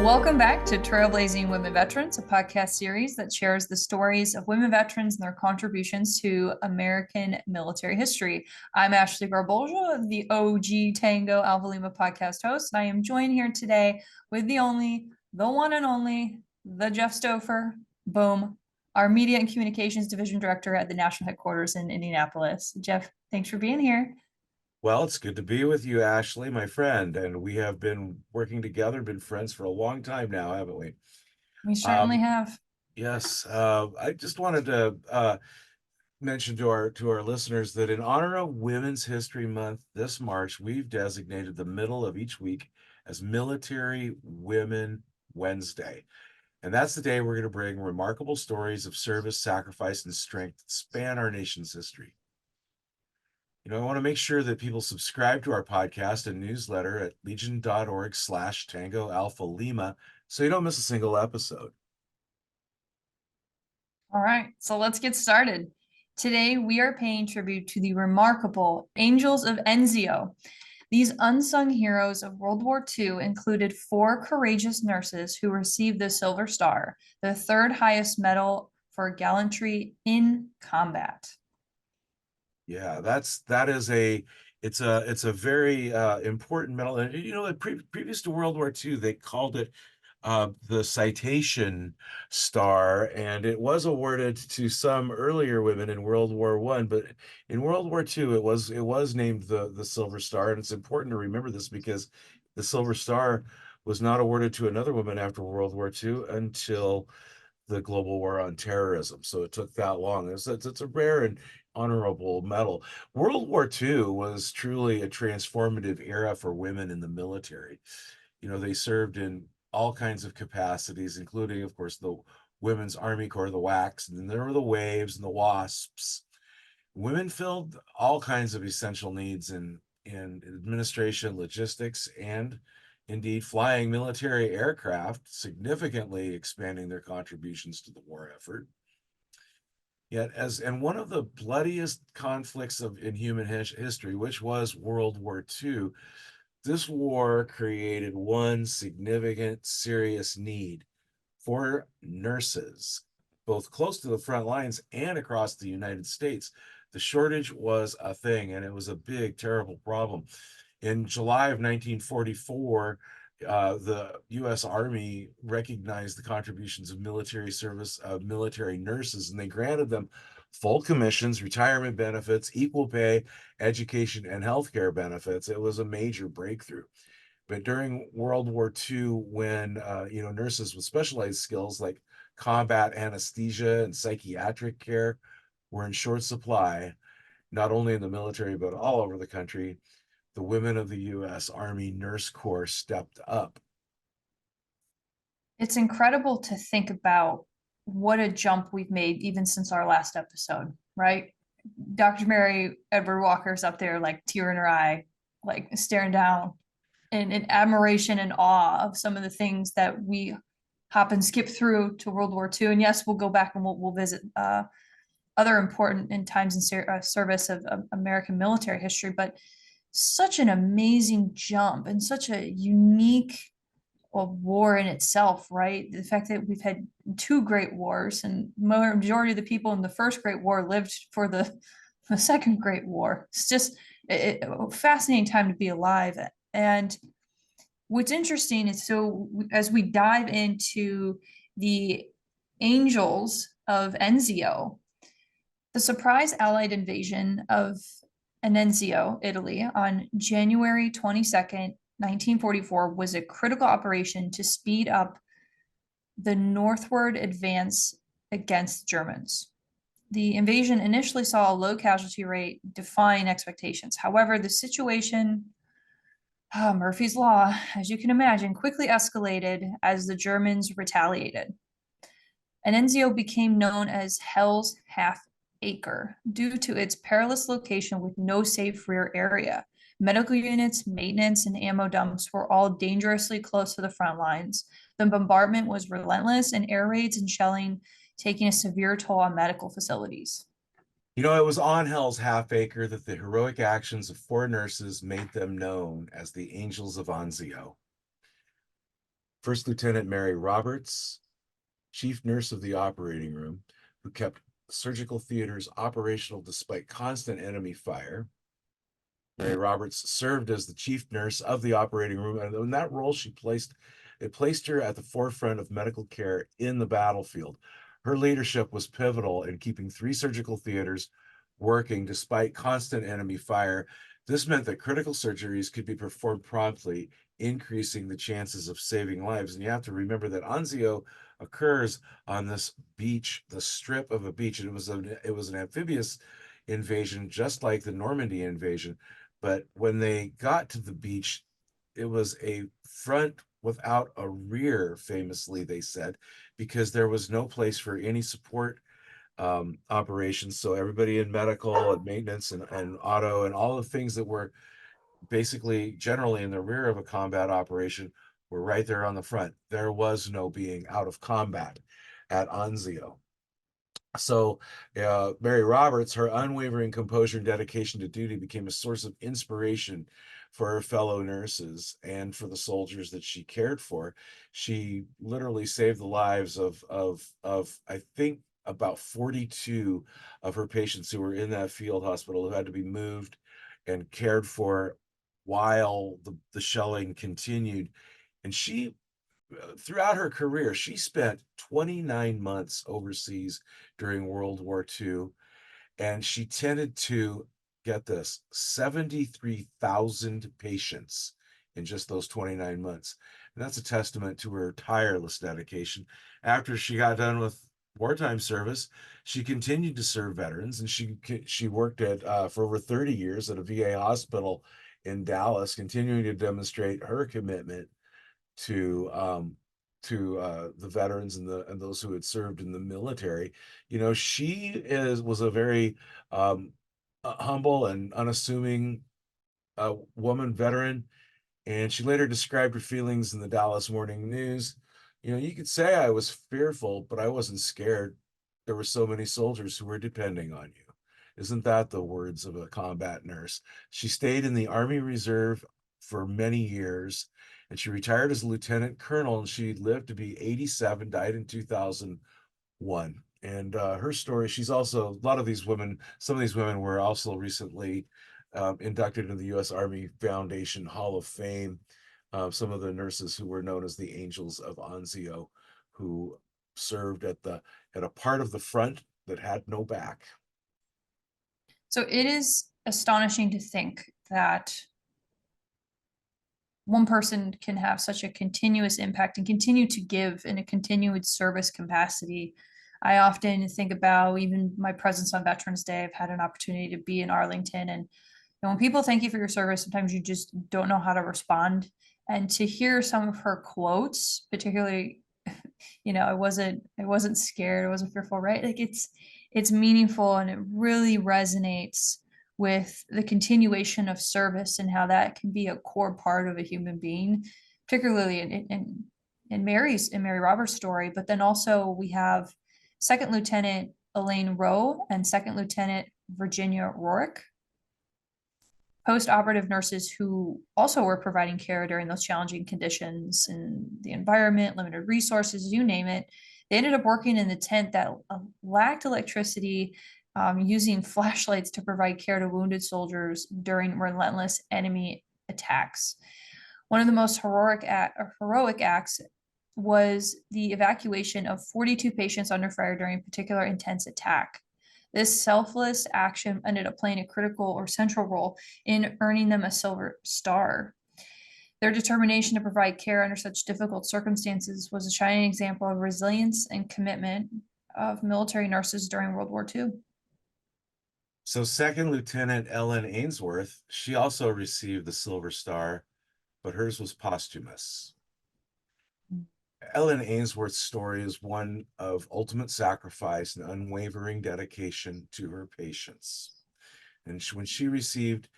Welcome back to Trailblazing Women Veterans, a podcast series that shares the stories of women veterans and their contributions to American military history. I'm Ashley Garbolja, the OG Tango Alpha Lima podcast host. I am joined here today with the only, the one and only, the Jeff Stouffer, boom, our Media and Communications Division Director at the National Headquarters in Indianapolis. Jeff, thanks for being here. Well, it's good to be with you, Ashley, my friend. And we have been working together, been friends for a long time now, haven't we? We certainly Um, have. yes. I just wanted to mention to our listeners that in honor of Women's History Month this March, we've designated the middle of each week as Military Women Wednesday. And that's the day we're going to bring remarkable stories of service, sacrifice, and strength that span our nation's history. I want to make sure that people subscribe to our podcast and newsletter at legion.org/Tango Alpha Lima so you don't miss a single episode. All right, so let's get started. Today, we are paying tribute to the remarkable Angels of Anzio. These unsung heroes of World War II included 4 courageous nurses who received the Silver Star, the third highest medal for gallantry in combat. Yeah, it's a very important medal. And previous to World War II, they called it the Citation Star, and it was awarded to some earlier women in World War I. But in World War II, it was named the Silver Star, and it's important to remember this because the Silver Star was not awarded to another woman after World War II until the global war on terrorism. So it took that long. It's a rare and honorable medal. World War II was truly a transformative era for women in the military. They served in all kinds of capacities, including, of course, the Women's Army Corps, the WACs, and then there were the Waves and the WASPs. Women filled all kinds of essential needs in administration, logistics, and indeed flying military aircraft, significantly expanding their contributions to the war effort. Yet, and one of the bloodiest conflicts in human history, which was World War II, this war created one significant, serious need for nurses, both close to the front lines and across the United States. The shortage was a thing, and it was a big, terrible problem. In July of 1944, the U.S. Army recognized the contributions of military service, military nurses, and they granted them full commissions, retirement benefits, equal pay, education, and healthcare benefits. It was a major breakthrough. But during World War II, when nurses with specialized skills like combat anesthesia and psychiatric care were in short supply, not only in the military but all over the country, the women of the U.S. Army Nurse Corps stepped up. It's incredible to think about what a jump we've made even since our last episode, right? Dr. Mary Edward Walker's up there, like tear in her eye, like staring down in admiration and awe of some of the things that we hop and skip through to World War II. And yes, we'll go back and we'll visit other important in times in service of American military history, but such an amazing jump and such a unique war in itself, right? The fact that we've had 2 great wars and majority of the people in the first Great War lived for the second Great War. It's just a fascinating time to be alive. And what's interesting is, so as we dive into the Angels of Anzio, the surprise Allied invasion of Anzio, Italy, on January 22nd, 1944, was a critical operation to speed up the northward advance against Germans. The invasion initially saw a low casualty rate, defying expectations. However, the situation, Murphy's Law, as you can imagine, quickly escalated as the Germans retaliated. Anzio became known as Hell's Half Acre due to its perilous location with no safe rear area. Medical units, maintenance, and ammo dumps were all dangerously close to the front lines. The bombardment was relentless, and air raids and shelling taking a severe toll on medical facilities. It was on Hell's Half Acre that the heroic actions of 4 nurses made them known as the Angels of Anzio. First Lieutenant Mary Roberts, chief nurse of the operating room, who kept surgical theaters operational despite constant enemy fire. Mary Roberts served as the chief nurse of the operating room, and in that role, it placed her at the forefront of medical care in the battlefield. Her leadership was pivotal in keeping 3 surgical theaters working despite constant enemy fire. This meant that critical surgeries could be performed promptly, increasing the chances of saving lives. And you have to remember that Anzio occurs on this beach, the strip of a beach, and it was an amphibious invasion, just like the Normandy invasion. But when they got to the beach, it was a front without a rear, famously, they said, because there was no place for any support operations. So everybody in medical and maintenance and auto and all the things that were basically generally in the rear of a combat operation were right there on the front. There was no being out of combat at Anzio. So Mary Roberts, her unwavering composure and dedication to duty became a source of inspiration for her fellow nurses and for the soldiers that she cared for. She literally saved the lives of I think about 42 of her patients who were in that field hospital, who had to be moved and cared for while the shelling continued. And she, throughout her career, she spent 29 months overseas during World War II, and she tended to, get this, 73,000 patients in just those 29 months. And that's a testament to her tireless dedication. After she got done with wartime service, she continued to serve veterans, and she worked at for over 30 years at a VA hospital in Dallas, continuing to demonstrate her commitment to the veterans and those who had served in the military. You know, was a very humble and unassuming woman veteran, and she later described her feelings in the Dallas Morning News. You know, you could say I was fearful, but I wasn't scared. There were so many soldiers who were depending on you. Isn't that the words of a combat nurse? She stayed in the Army Reserve for many years, and she retired as a lieutenant colonel, and she lived to be 87, died in 2001. And her story, she's also, a lot of these women, some of these women were also recently inducted into the U.S. Army Foundation Hall of Fame. Some of the nurses who were known as the Angels of Anzio, who served at a part of the front that had no back. So it is astonishing to think that one person can have such a continuous impact and continue to give in a continued service capacity. I often think about even my presence on Veterans Day. I've had an opportunity to be in Arlington, and when people thank you for your service, sometimes you just don't know how to respond. And to hear some of her quotes, particularly, I wasn't scared, I wasn't fearful, right? Like it's meaningful, and it really resonates with the continuation of service and how that can be a core part of a human being, particularly in Mary Roberts' story. But then also we have Second Lieutenant Elaine Roe and Second Lieutenant Virginia Rourke, post-operative nurses who also were providing care during those challenging conditions and the environment, limited resources, you name it. They ended up working in the tent that lacked electricity, using flashlights to provide care to wounded soldiers during relentless enemy attacks. One of the most heroic acts was the evacuation of 42 patients under fire during a particular intense attack. This selfless action ended up playing a critical or central role in earning them a Silver Star. Their determination to provide care under such difficult circumstances was a shining example of resilience and commitment of military nurses during World War II. So Second Lieutenant Ellen Ainsworth, she also received the Silver Star, but hers was posthumous. Ellen Ainsworth's story is one of ultimate sacrifice and unwavering dedication to her patients. And when she received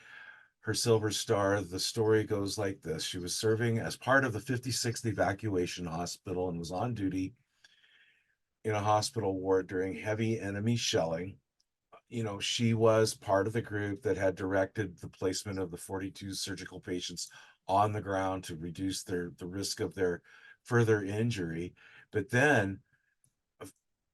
her Silver Star, the story goes like this. She was serving as part of the 56th Evacuation Hospital and was on duty in a hospital ward during heavy enemy shelling. You know, she was part of the group that had directed the placement of the 42 surgical patients on the ground to reduce the risk of their further injury. But then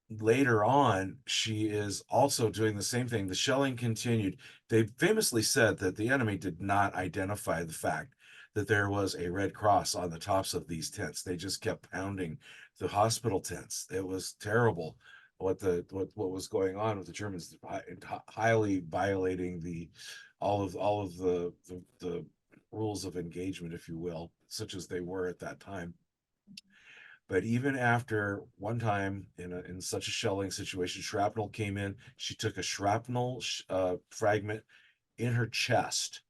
later on, she is also doing the same thing. The shelling continued. They famously said that the enemy did not identify the fact that there was a red cross on the tops of these tents. They just kept pounding the hospital tents. It was terrible what was going on with the Germans, highly violating all of the rules of engagement, if you will, such as they were at that time. But even after one time in such a shelling situation, shrapnel came in. She took a shrapnel fragment in her chest.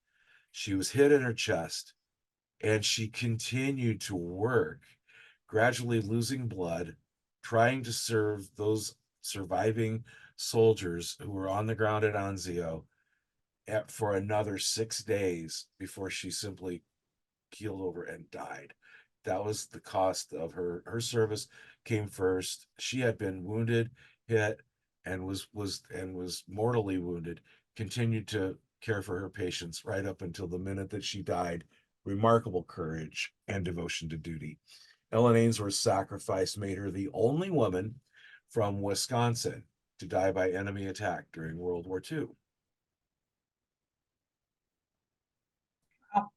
She was hit in her chest, and she continued to work, gradually losing blood, trying to serve those surviving soldiers who were on the ground at Anzio for another 6 days before she simply keeled over and died. That was the cost of her service came first. She had been wounded, hit, and was mortally wounded, continued to care for her patients right up until the minute that she died. Remarkable courage and devotion to duty. Ellen Ainsworth's sacrifice made her the only woman from Wisconsin to die by enemy attack during World War II. Wow.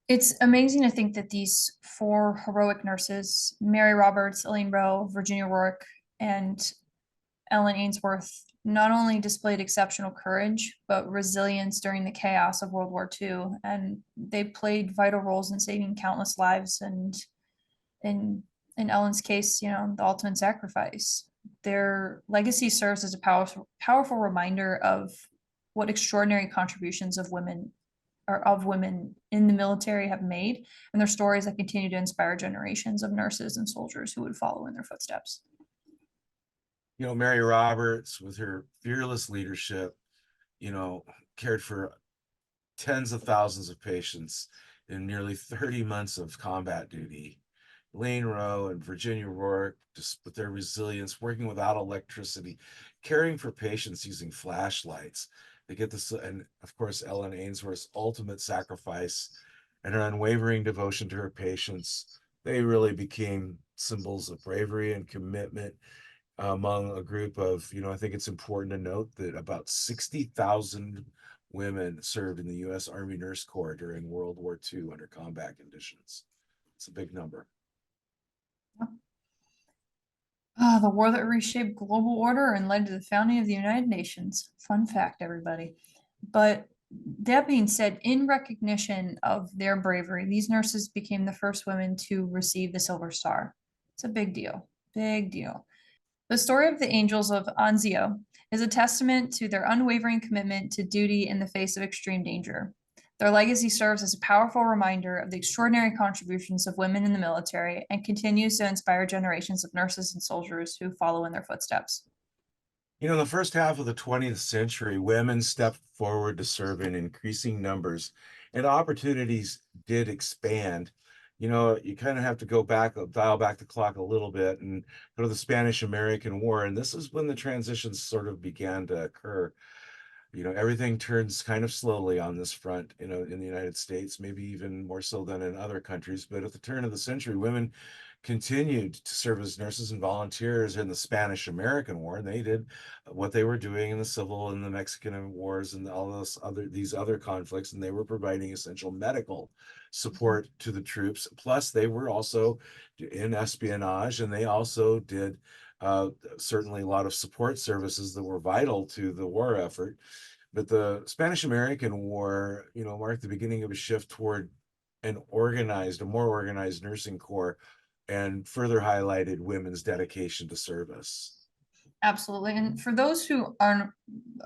It's amazing to think that these four heroic nurses, Mary Roberts, Elaine Roe, Virginia Rourke, and Ellen Ainsworth, not only displayed exceptional courage, but resilience during the chaos of World War II. And they played vital roles in saving countless lives. And in Ellen's case, you know, the ultimate sacrifice. Their legacy serves as a powerful reminder of what extraordinary contributions of women in the military have made, and their stories that continue to inspire generations of nurses and soldiers who would follow in their footsteps. You know, Mary Roberts, with her fearless leadership, you know, cared for tens of thousands of patients in nearly 30 months of combat duty. Elaine Roe and Virginia Rourke, just with their resilience, working without electricity, caring for patients using flashlights. They get this, and of course, Ellen Ainsworth's ultimate sacrifice and her unwavering devotion to her patients. They really became symbols of bravery and commitment among a group of, you know, I think it's important to note that about 60,000 women served in the U.S. Army Nurse Corps during World War II under combat conditions. It's a big number. The war that reshaped global order and led to the founding of the United Nations. Fun fact, everybody. But that being said, in recognition of their bravery, these nurses became the first women to receive the Silver Star. It's a big deal, big deal. The story of the Angels of Anzio is a testament to their unwavering commitment to duty in the face of extreme danger. Their legacy serves as a powerful reminder of the extraordinary contributions of women in the military and continues to inspire generations of nurses and soldiers who follow in their footsteps. You know, in the first half of the 20th century, women stepped forward to serve in increasing numbers, and opportunities did expand. You know, you kind of have to go back, dial back the clock a little bit and go to the Spanish-American War. And this is when the transitions sort of began to occur. You know, everything turns kind of slowly on this front, you know, in the United States, maybe even more so than in other countries. But at the turn of the century, women continued to serve as nurses and volunteers in the Spanish-American War. And they did what they were doing in the Civil and the Mexican Wars and all these other conflicts, and they were providing essential medical support to the troops. Plus, they were also in espionage, and they also did certainly a lot of support services that were vital to the war effort. But the Spanish-American War, you know, marked the beginning of a shift toward a more organized nursing corps, and further highlighted women's dedication to service. Absolutely. And for those who aren't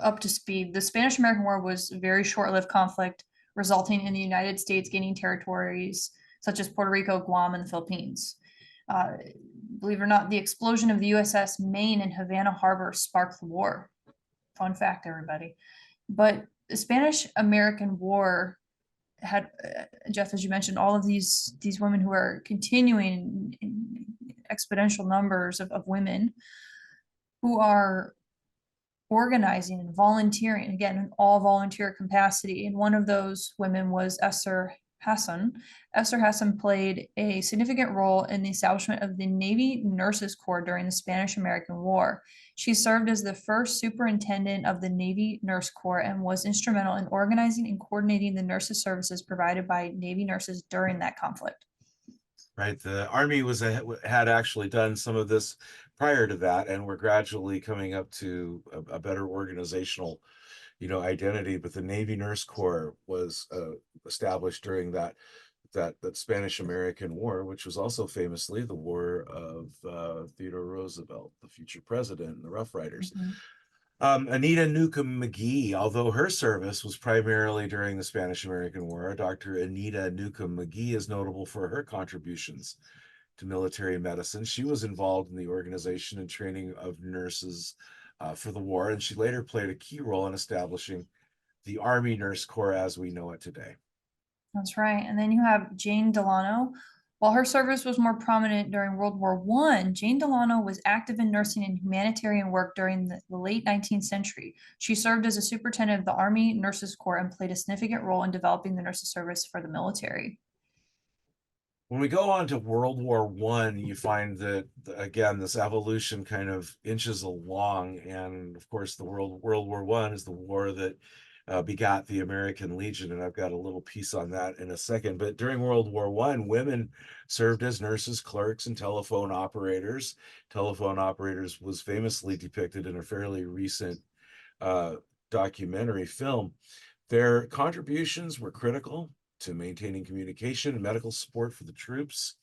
up to speed, the Spanish American War was a very short lived conflict, resulting in the United States gaining territories such as Puerto Rico, Guam, and the Philippines. Uh, believe it or not, the explosion of the USS Maine in Havana Harbor sparked the war. Fun fact, everybody. But the Spanish American War had, Jeff, as you mentioned, all of these women who are continuing in exponential numbers of women who are organizing and volunteering, again, in all volunteer capacity. And one of those women was Esther Hasson, Esther Hasson played a significant role in the establishment of the Navy Nurses Corps during the Spanish-American War. She served as the first superintendent of the Navy Nurse Corps and was instrumental in organizing and coordinating the nurses services provided by Navy nurses during that conflict. Right. The Army had actually done some of this prior to that, and we're gradually coming up to a better organizational, identity. But the Navy Nurse Corps was established during that Spanish American War, which was also famously the war of Theodore Roosevelt, the future president, and the Rough Riders. Mhm. Anita Newcomb McGee, although her service was primarily during the Spanish-American War, Dr. Anita Newcomb McGee is notable for her contributions to military medicine. She was involved in the organization and training of nurses for the war, and she later played a key role in establishing the Army Nurse Corps as we know it today. That's right. And then you have Jane Delano. While her service was more prominent during World War I, Jane Delano was active in nursing and humanitarian work during the late 19th century. She served as a superintendent of the Army Nurses Corps and played a significant role in developing the nurses service for the military. When we go on to World War I, you find that again this evolution kind of inches along, and of course the World War I is the war that begot the American Legion, and I've got a little piece on that in a second. But during World War I, women served as nurses, clerks, and telephone operators. Telephone operators was famously depicted in a fairly recent uh, documentary film. Their contributions were critical to maintaining communication and medical support for the troops.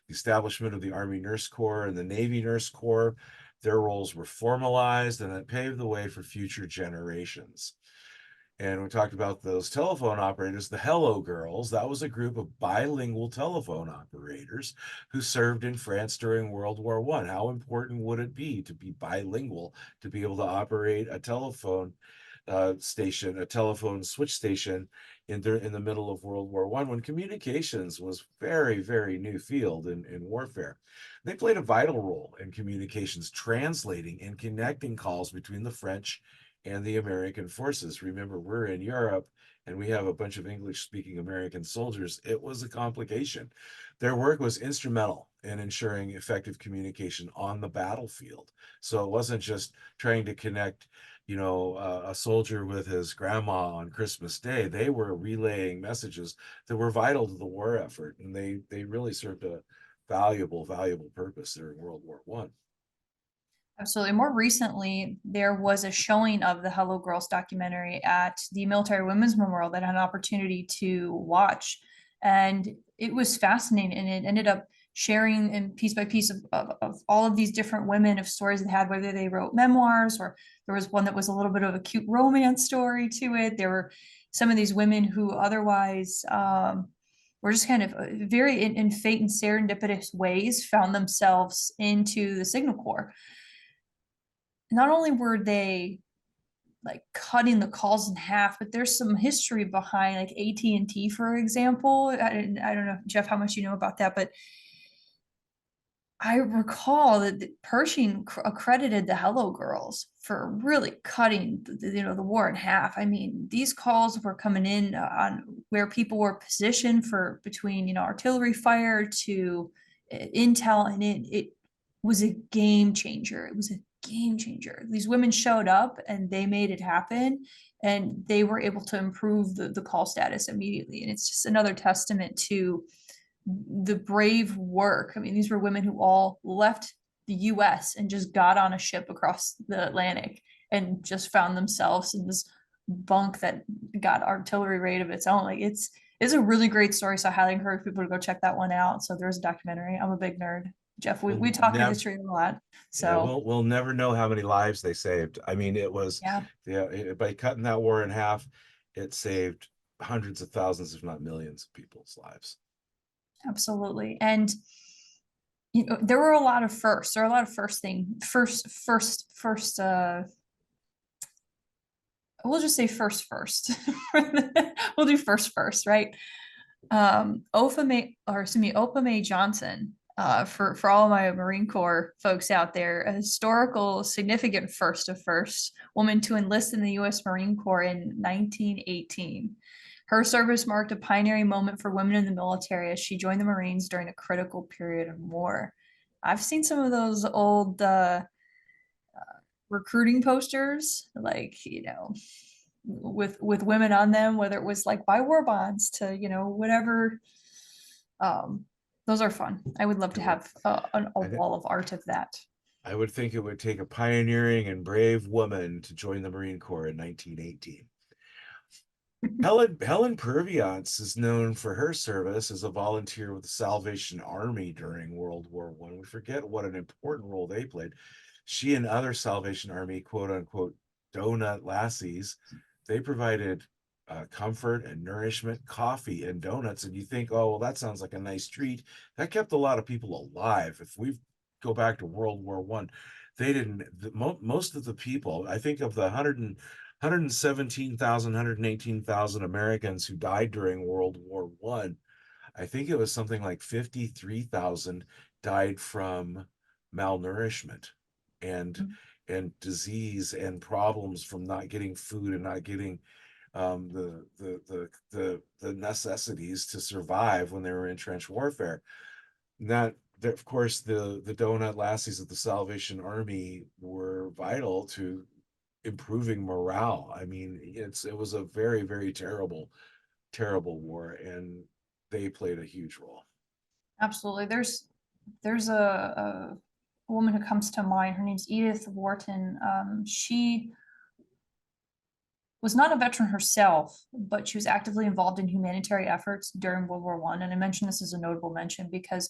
The establishment of the Army Nurse Corps and the Navy Nurse Corps, their roles were formalized, and it paved the way for future generations. And we talked about those telephone operators, the Hello Girls. That was a group of bilingual telephone operators who served in France during World War I. How important would it be to be bilingual, to be able to operate a telephone station, a telephone switch station in the middle of World War I, when communications was very, very new field in warfare. They played a vital role in communications, translating and connecting calls between the French and the American forces. Remember, we're in Europe and we have a bunch of English-speaking American soldiers. It was a complication. Their work was instrumental in ensuring effective communication on the battlefield. So it wasn't just trying to connect, a soldier with his grandma on Christmas Day. They were relaying messages that were vital to the war effort, and they really served a valuable purpose during World War I. Absolutely. More recently, there was a showing of the Hello Girls documentary at the Military Women's Memorial that I had an opportunity to watch. And it was fascinating. And it ended up sharing in piece by piece of all of these different women of stories they had, whether they wrote memoirs or there was one that was a little bit of a cute romance story to it. There were some of these women who otherwise were just kind of very in fate and serendipitous ways found themselves into the Signal Corps. Not only were they like cutting the calls in half, but there's some history behind like AT&T, for example. I don't know, Jeff, how much you know about that, but I recall that Pershing accredited the Hello Girls for really cutting the war in half. I mean, these calls were coming in on where people were positioned for between artillery fire to intel, and it was a game changer. It was a game changer. These women showed up and they made it happen, and they were able to improve the call status immediately. And it's just another testament to the brave work. I mean, these were women who all left the US and just got on a ship across the Atlantic and just found themselves in this bunk that got artillery raid of its own. Like it's a really great story. So I highly encourage people to go check that one out. So there's a documentary. I'm a big nerd. Jeff, we talk history a lot. Yeah, So we'll never know how many lives they saved. I mean, it was by cutting that war in half, it saved hundreds of thousands, if not millions of people's lives. absolutely. And there were a lot of firsts. There are a lot of we'll just say first. We'll do first, right? Opha May Johnson, for all my Marine Corps folks out there, a historical significant first woman to enlist in the U.S. Marine Corps in 1918. Her service marked a pioneering moment for women in the military as she joined the Marines during a critical period of war. I've seen some of those old recruiting posters, like, with women on them, whether it was like buy war bonds to, whatever. Um, those are fun. I would love to have a I, wall of art of that. I would think it would take a pioneering and brave woman to join the Marine Corps in 1918. Helen Purviance is known for her service as a volunteer with the Salvation Army during World War One. We forget what an important role they played. She and other Salvation Army quote unquote donut lassies, they provided comfort and nourishment, coffee and donuts. And you think, oh, well, that sounds like a nice treat. That kept a lot of people alive. If we go back to World War One, they didn't. Most of the people, I think, of the 117,000, 118,000 Americans who died during World War One, I think it was something like 53,000 died from malnourishment and Mhm. and disease and problems from not getting food and not getting the necessities to survive when they were in trench warfare. That, of course, the donut lassies of the Salvation Army were vital to improving morale. I mean, it was a very, very terrible war, and they played a huge role. Absolutely. There's a woman who comes to mind. Her name's Edith Wharton. She was not a veteran herself, but she was actively involved in humanitarian efforts during World War One. And I mention this as a notable mention because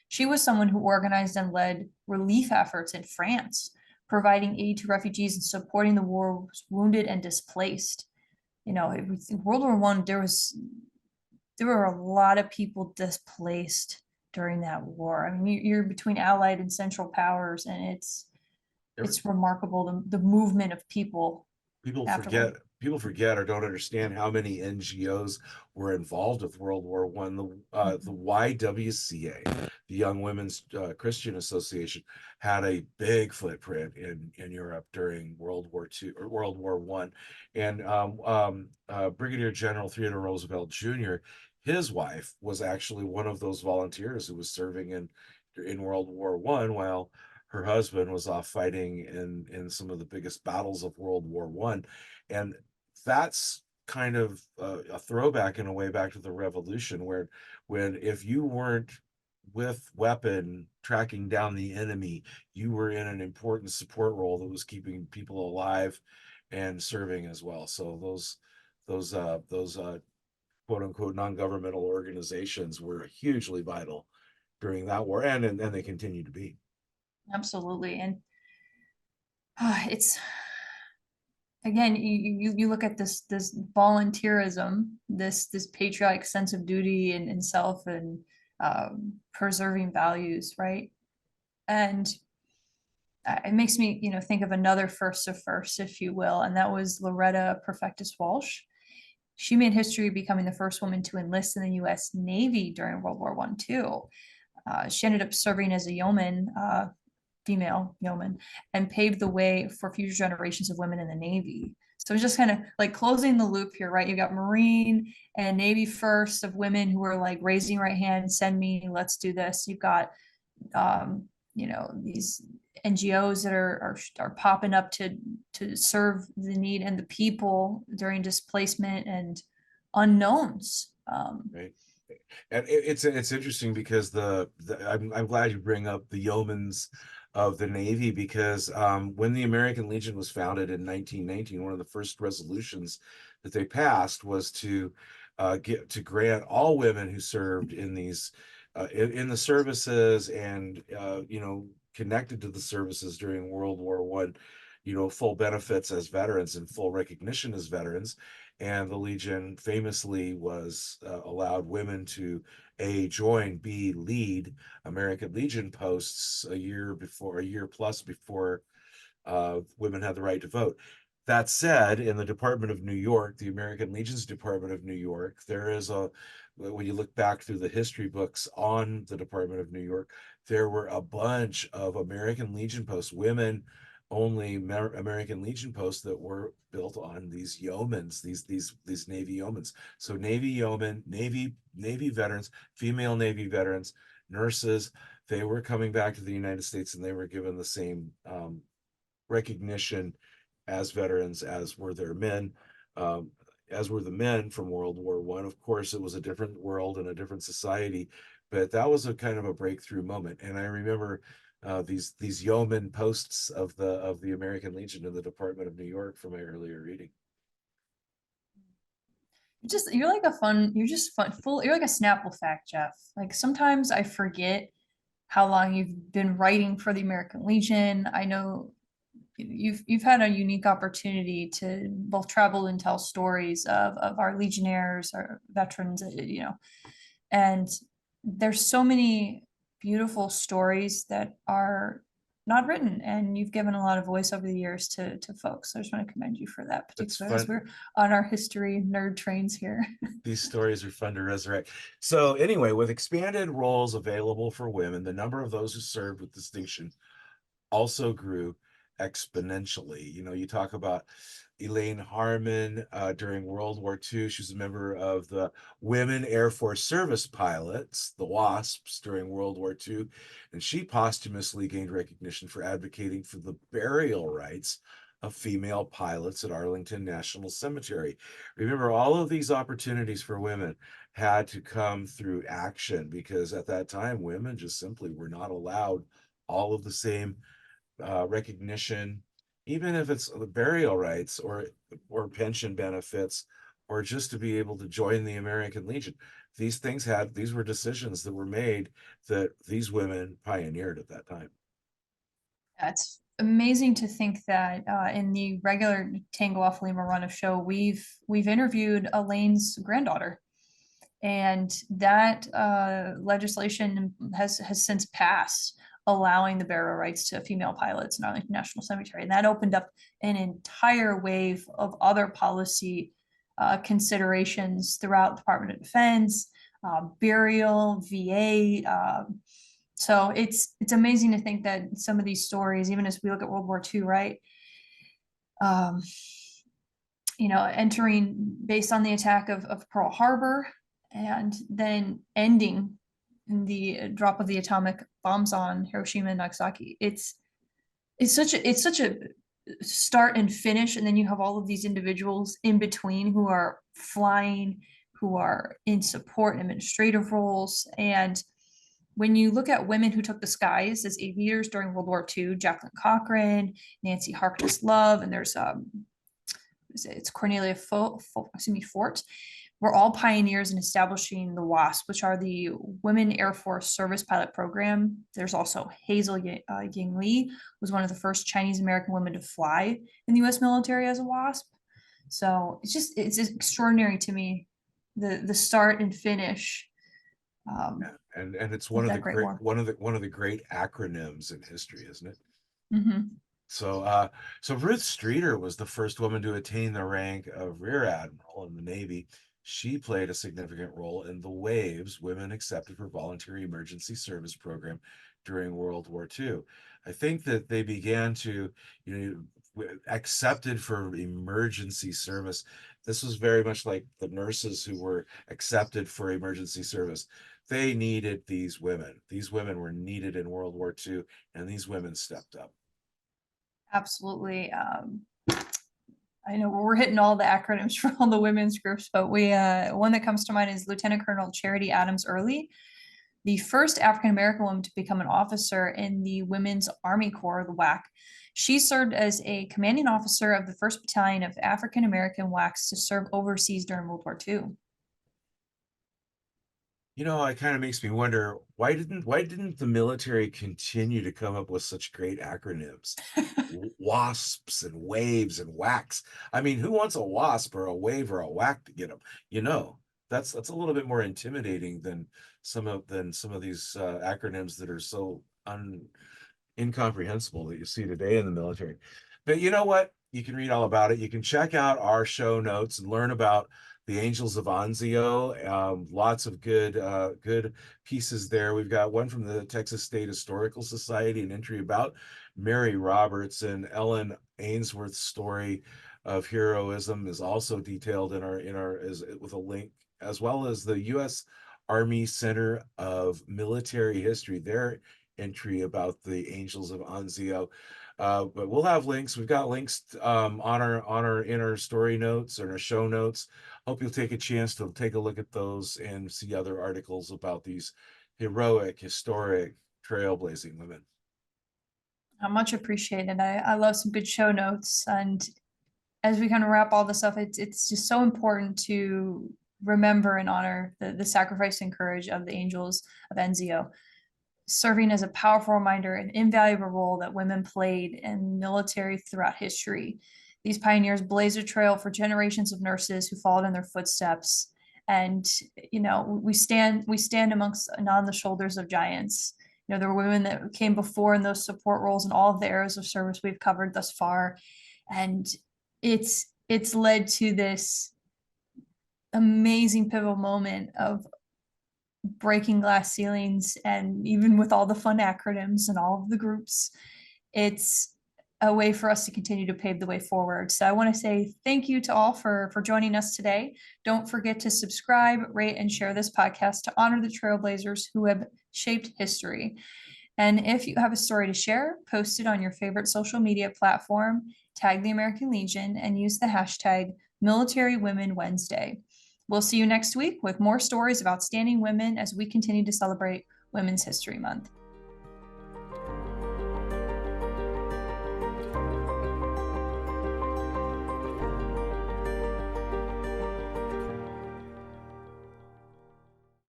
she was someone who organized and led relief efforts in France, providing aid to refugees and supporting the war's wounded and displaced. World War One, there were a lot of people displaced during that war. I mean, you're between Allied and Central powers, and Every, it's remarkable the movement of people people afterward. forget people forget or don't understand how many NGOs were involved with World War One. The YWCA, the Young Women's Christian Association, had a big footprint in Europe during World War Two or World War One, and Brigadier General Theodore Roosevelt Jr., his wife was actually one of those volunteers who was serving in World War One while her husband was off fighting in some of the biggest battles of World War One, and that's kind of a throwback in a way back to the Revolution, where when if you weren't with weapon tracking down the enemy, you were in an important support role that was keeping people alive and serving as well. So those quote unquote non-governmental organizations were hugely vital during that war, and they continue to be. Absolutely. And it's again, you look at this volunteerism, this patriotic sense of duty and self and preserving values, right? And it makes me, think of another first of first, if you will, and that was Loretta Perfectus Walsh. She made history becoming the first woman to enlist in the U.S. Navy during World War One too. She ended up serving as a yeoman, female yeoman, and paved the way for future generations of women in the Navy. So it's just kind of like closing the loop here, right? You got Marine and Navy first of women who are like raising right hand, send me, let's do this. You've got these NGOs that are popping up to serve the need and the people during displacement and unknowns. Right. And it's interesting because I'm glad you bring up the yeomans of the Navy, because when the American Legion was founded in 1919, one of the first resolutions that they passed was to grant all women who served in these in the services and connected to the services during World War One, full benefits as veterans and full recognition as veterans. And the Legion famously was allowed women to A, join, B, lead American Legion posts a year plus before women had the right to vote. That said, in the Department of New York, the American Legion's Department of New York, there is when you look back through the history books on the Department of New York, there were a bunch of American Legion posts, women only American Legion posts that were built on these yeomans, these Navy yeomans. So Navy yeomen, Navy veterans, female Navy veterans, nurses, they were coming back to the United States and they were given the same recognition as veterans as were their men, um, as were the men from World War One. Of course, it was a different world and a different society, but that was a kind of a breakthrough moment. And I remember these yeoman posts of the American Legion in the Department of New York from my earlier reading. You're like you're just fun, full, you're like a Snapple fact, Jeff. Like sometimes I forget how long you've been writing for the American Legion. I know you've had a unique opportunity to both travel and tell stories of our legionnaires, our veterans, and there's so many beautiful stories that are not written, and you've given a lot of voice over the years to folks. So I just want to commend you for that, It's particularly as fun. we're on our history nerd trains here. These stories are fun to resurrect. So anyway, with expanded roles available for women, the number of those who served with distinction also grew exponentially. You know, you talk about Elaine Harmon during World War II. She was a member of the Women Air Force Service Pilots, the WASPs, during World War II. And she posthumously gained recognition for advocating for the burial rights of female pilots at Arlington National Cemetery. Remember, all of these opportunities for women had to come through action because at that time, women just simply were not allowed all of the same recognition, even if it's the burial rights or pension benefits, or just to be able to join the American Legion. These were decisions that were made that these women pioneered at that time. It's amazing to think that in the regular Tango Off Lima run of show, we've interviewed Elaine's granddaughter, and that legislation has since passed, allowing the burial rights to female pilots in Arlington National Cemetery, and that opened up an entire wave of other policy considerations throughout the Department of Defense, burial, VA. So it's amazing to think that some of these stories, even as we look at World War II, right? Um, entering based on the attack of Pearl Harbor, and then ending in the drop of the atomic bombs on Hiroshima and Nagasaki. It's such a start and finish, and then you have all of these individuals in between who are flying, who are in support and administrative roles. And when you look at women who took the skies as aviators during World War II, Jacqueline Cochran, Nancy Harkness Love, and there's it's Cornelia Fort, were all pioneers in establishing the WASP, which are the Women Air Force Service Pilot Program. There's also Hazel Ying Li, was one of the first Chinese American women to fly in the U.S. military as a WASP. So it's extraordinary to me, the start and finish. And it's one of the great acronyms in history, isn't it? Mm-hmm. So Ruth Streeter was the first woman to attain the rank of Rear Admiral in the Navy. She played a significant role in the WAVES, Women Accepted for Voluntary Emergency Service program during World War II. I think that they began to, accepted for emergency service. This was very much like the nurses who were accepted for emergency service. They needed these women. These women were needed in World War II, and these women stepped up. Absolutely. I know we're hitting all the acronyms for all the women's groups, but one that comes to mind is Lieutenant Colonel Charity Adams Early, the first African American woman to become an officer in the Women's Army Corps, the WAC. She served as a commanding officer of the 1st Battalion of African American WACs to serve overseas during World War II. It kind of makes me wonder, why didn't the military continue to come up with such great acronyms? WASPs and waves and whacks. I mean, who wants a wasp or a wave or a whack to get them? That's a little bit more intimidating than some of these acronyms that are so incomprehensible that you see today in the military. But you know what? You can read all about it. You can check out our show notes and learn about the Angels of Anzio. Lots of good pieces there. We've got one from the Texas State Historical Society, an entry about Mary Roberts and Ellen Ainsworth's story of heroism is also detailed in our is with a link, as well as the U.S. Army Center of Military History, their entry about the Angels of Anzio. But we'll have links. We've got links on our in our story notes or our show notes. Hope you'll take a chance to take a look at those and see other articles about these heroic, historic, trailblazing women. Much appreciated. I love some good show notes. And as we kind of wrap all this up, it's just so important to remember and honor the sacrifice and courage of the Angels of Anzio, serving as a powerful reminder and invaluable role that women played in military throughout history. These pioneers blazed a trail for generations of nurses who followed in their footsteps. And we stand amongst and on the shoulders of giants. There were women that came before in those support roles in all of the areas of service we've covered thus far. And it's led to this amazing pivotal moment of breaking glass ceilings. And even with all the fun acronyms and all of the groups, it's a way for us to continue to pave the way forward. So I want to say thank you to all for joining us today. Don't forget to subscribe, rate, and share this podcast to honor the trailblazers who have shaped history. And if you have a story to share, post it on your favorite social media platform, tag the American Legion, and use the hashtag Military Women Wednesday. We'll see you next week with more stories of outstanding women as we continue to celebrate Women's History Month.